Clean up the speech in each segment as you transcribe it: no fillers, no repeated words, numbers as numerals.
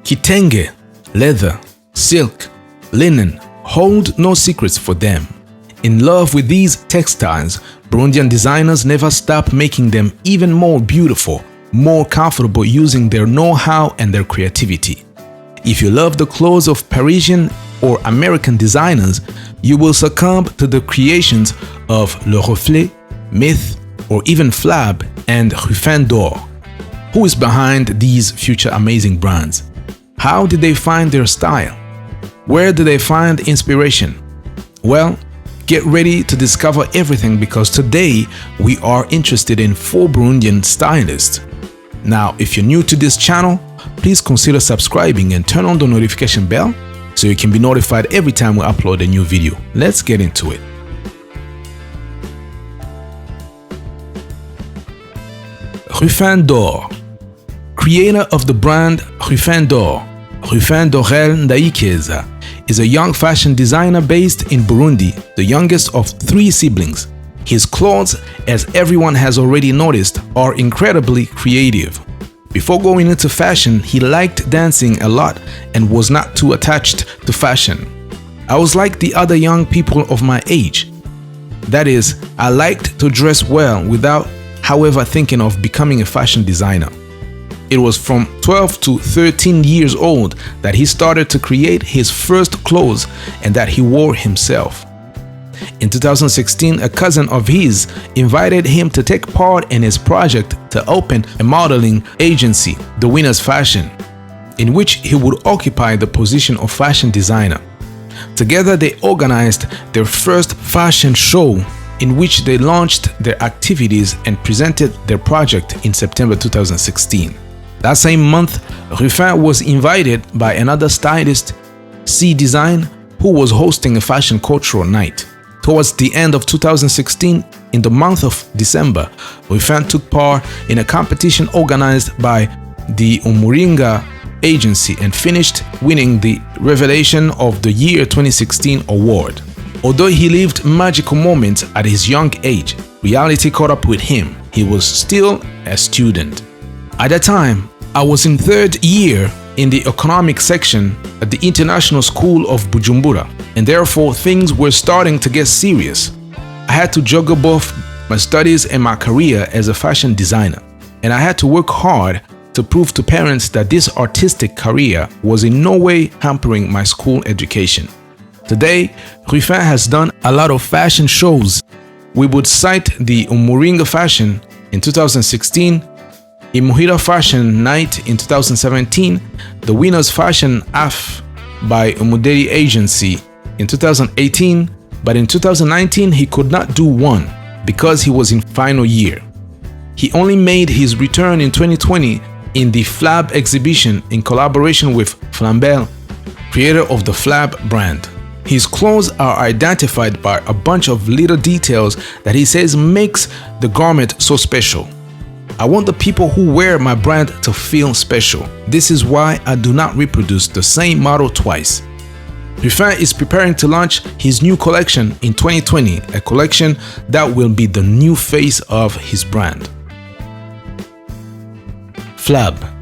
Kitenge, leather, silk, linen hold no secrets for them. In love with these textiles, Burundian designers never stop making them even more beautiful, more comfortable, using their know-how and their creativity. If you love the clothes of Parisian or American designers, you will succumb to the creations of Le Reflet, Mith, or even FLAB and Rifandor. Who is behind these future amazing brands? How did they find their style? Where did they find inspiration? Well, get ready to discover everything, because today we are interested in 4 Burundian stylists. Now, if you're new to this channel, please consider subscribing and turn on the notification bell so you can be notified every time we upload a new video. Let's get into it. Rifandor, creator of the brand Rifandor, Rifandorel Ndaikeza, is a young fashion designer based in Burundi, the youngest of 3 siblings. His clothes, as everyone has already noticed, are incredibly creative. Before going into fashion, he liked dancing a lot and was not too attached to fashion. I was like the other young people of my age. That is, I liked to dress well without, however, thinking of becoming a fashion designer. It was from 12 to 13 years old that he started to create his first clothes and that he wore himself. In 2016, a cousin of his invited him to take part in his project to open a modeling agency, The Winner's Fashion, in which he would occupy the position of fashion designer. Together, they organized their first fashion show, in which they launched their activities and presented their project in September 2016. That same month, Ruffin was invited by another stylist, C Design, who was hosting a fashion cultural night. Towards the end of 2016, in the month of December, Ruffin took part in a competition organized by the Umuringa agency and finished winning the Revelation of the Year 2016 award. Although he lived magical moments at his young age, reality caught up with him. He was still a student. At that time, I was in 3rd year in the economics section at the International School of Bujumbura, and therefore things were starting to get serious. I had to juggle both my studies and my career as a fashion designer, and I had to work hard to prove to parents that this artistic career was in no way hampering my school education. Today, Ruffin has done a lot of fashion shows. We would cite the Umuringa Fashion in 2016, Imuhira Fashion Night in 2017, the Winner's Fashion AF by Umuderi Agency in 2018, but in 2019 he could not do one because he was in final year. He only made his return in 2020 in the FLAB exhibition in collaboration with Flambel, creator of the FLAB brand. His clothes are identified by a bunch of little details that he says makes the garment so special. I want the people who wear my brand to feel special. This is why I do not reproduce the same model twice. Ruffin is preparing to launch his new collection in 2020, a collection that will be the new face of his brand. FLAB.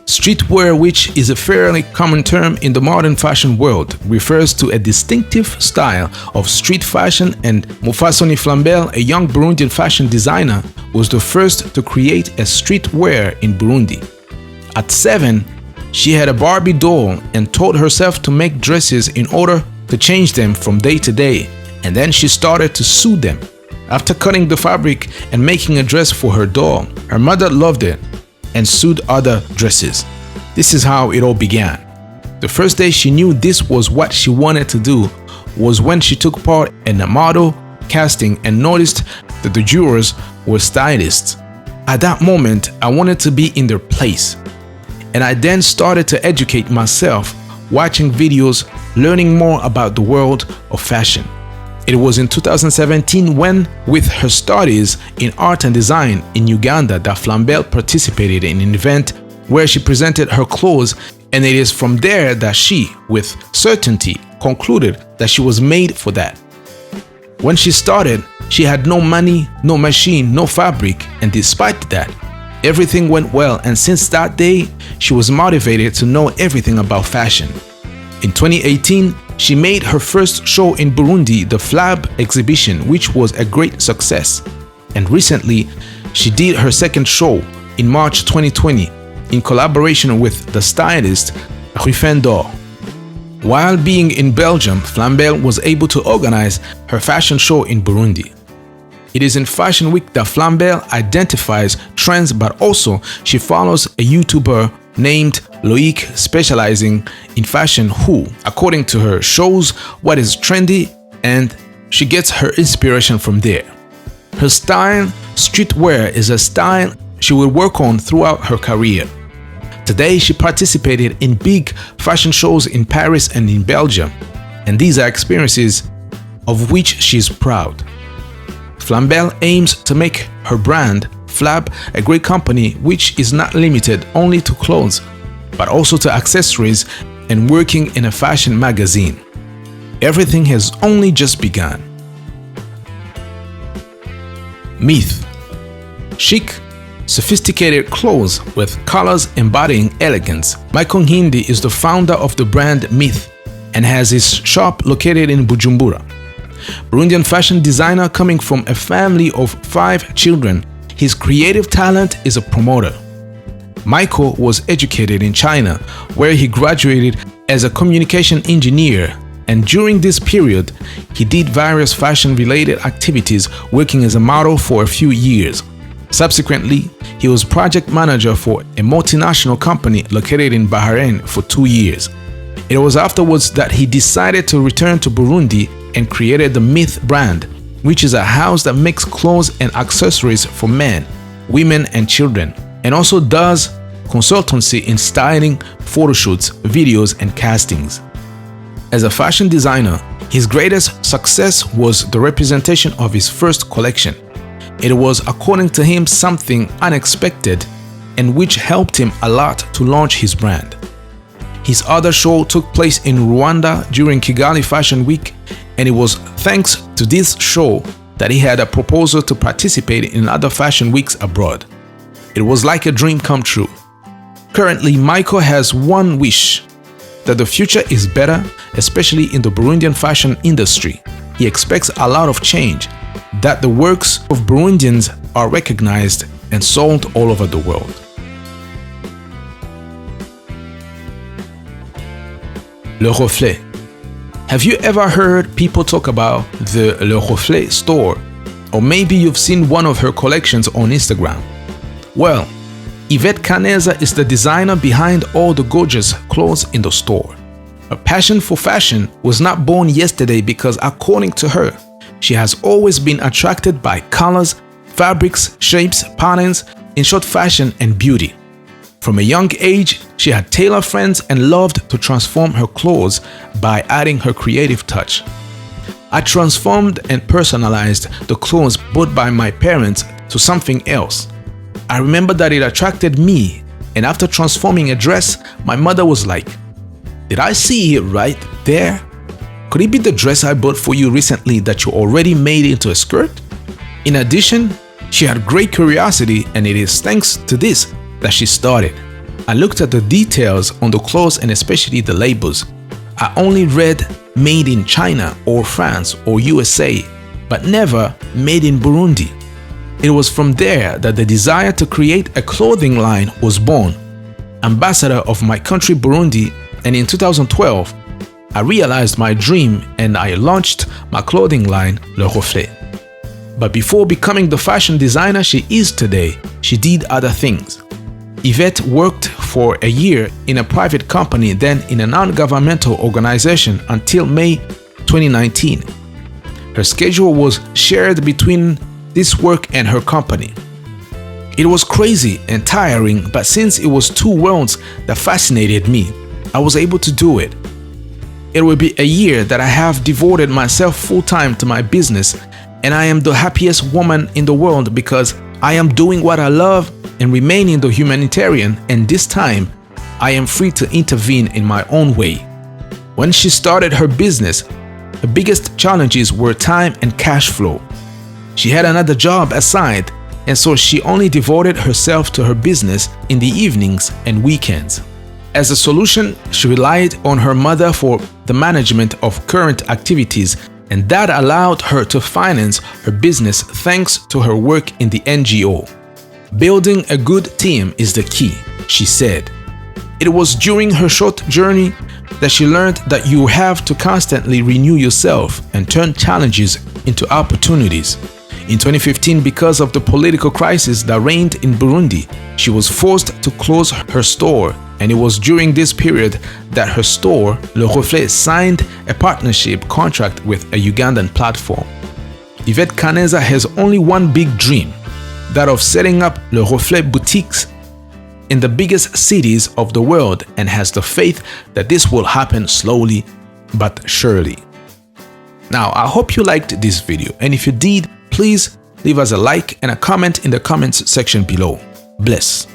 Streetwear, which is a fairly common term in the modern fashion world, refers to a distinctive style of street fashion, and Mufasoni Flambel, a young Burundian fashion designer, was the first to create a streetwear in Burundi. At 7, she had a Barbie doll and taught herself to make dresses in order to change them from day to day, and then she started to sew them. After cutting the fabric and making a dress for her doll, her mother loved it and sewed other dresses. This is how it all began. The first day she knew this was what she wanted to do was when she took part in a model casting and noticed that the jurors were stylists. At that moment, I wanted to be in their place, and I then started to educate myself, watching videos, learning more about the world of fashion. It was in 2017 when, with her studies in art and design in Uganda, that Flambel participated in an event where she presented her clothes, and it is from there that she, with certainty, concluded that she was made for that. When she started, she had no money, no machine, no fabric, and despite that, Everything went well, and since that day, she was motivated to know everything about fashion. In 2018, she made her first show in Burundi, the FLAB exhibition, which was a great success. And recently, she did her second show in March 2020 in collaboration with the stylist Rifandor. While being in Belgium, Flambel was able to organize her fashion show in Burundi. It is in Fashion Week that Flambel identifies trends, but also she follows a YouTuber named Loic specializing in fashion who, according to her, shows what is trendy and she gets her inspiration from there. Her style, streetwear, is a style she will work on throughout her career. Today, she participated in big fashion shows in Paris and in Belgium, and these are experiences of which she is proud. Flambel aims to make her brand, FLAB, a great company which is not limited only to clothes, but also to accessories and working in a fashion magazine. Everything has only just begun. Mith. Chic, sophisticated clothes with colors embodying elegance. Michael Hindi is the founder of the brand Mith and has his shop located in Bujumbura. Burundian fashion designer coming from a family of 5 children, his creative talent is a promoter. Michael was educated in China, where he graduated as a communication engineer, and during this period, he did various fashion-related activities, working as a model for a few years. Subsequently, he was project manager for a multinational company located in Bahrain for 2 years. It was afterwards that he decided to return to Burundi and created the Mith brand, which is a house that makes clothes and accessories for men, women, and children, and also does consultancy in styling, photo shoots, videos, and castings. As a fashion designer, his greatest success was the representation of his first collection. It was, according to him, something unexpected and which helped him a lot to launch his brand. His other show took place in Rwanda during Kigali Fashion Week, and it was thanks to this show that he had a proposal to participate in other fashion weeks abroad. It was like a dream come true. Currently, Michael has one wish: that the future is better, especially in the Burundian fashion industry. He expects a lot of change, that the works of Burundians are recognized and sold all over the world. Le Reflet. Have you ever heard people talk about the Le Reflet store? Or maybe you've seen one of her collections on Instagram. Well, Yvette is the designer behind all the gorgeous clothes in the store. Her passion for fashion was not born yesterday because, according to her, she has always been attracted by colors, fabrics, shapes, patterns, in short, fashion and beauty. From a young age, she had tailor friends and loved to transform her clothes by adding her creative touch. I transformed and personalized the clothes bought by my parents to something else. I remember that it attracted me, and after transforming a dress, my mother was like, "Did I see it right there? Could it be the dress I bought for you recently that you already made into a skirt?" In addition, she had great curiosity, and it is thanks to this that she started. I looked at the details on the clothes and especially the labels. I only read made in China or France or USA, but never made in Burundi. It was from there that the desire to create a clothing line was born. Ambassador of my country Burundi, and in 2012, I realized my dream and I launched my clothing line, Le Reflet. But before becoming the fashion designer she is today, she did other things. Yvette worked for a year in a private company, then in a non-governmental organization until May 2019. Her schedule was shared between this work and her company. It was crazy and tiring, but since it was two worlds that fascinated me, I was able to do it. It will be a year that I have devoted myself full-time to my business, and I am the happiest woman in the world because I am doing what I love and remaining the humanitarian, and this time I am free to intervene in my own way. When she started her business, the biggest challenges were time and cash flow. She had another job aside, and so she only devoted herself to her business in the evenings and weekends. As a solution, she relied on her mother for the management of current activities, and that allowed her to finance her business thanks to her work in the NGO. "Building a good team is the key," she said. It was during her short journey that she learned that you have to constantly renew yourself and turn challenges into opportunities. In 2015, because of the political crisis that reigned in Burundi, she was forced to close her store, and it was during this period that her store, Le Reflet, signed a partnership contract with a Ugandan platform. Yvette Kaneza has only one big dream, that of setting up Le Reflet boutiques in the biggest cities of the world, and has the faith that this will happen slowly but surely. Now, I hope you liked this video, and if you did, please leave us a like and a comment in the comments section below. Bless.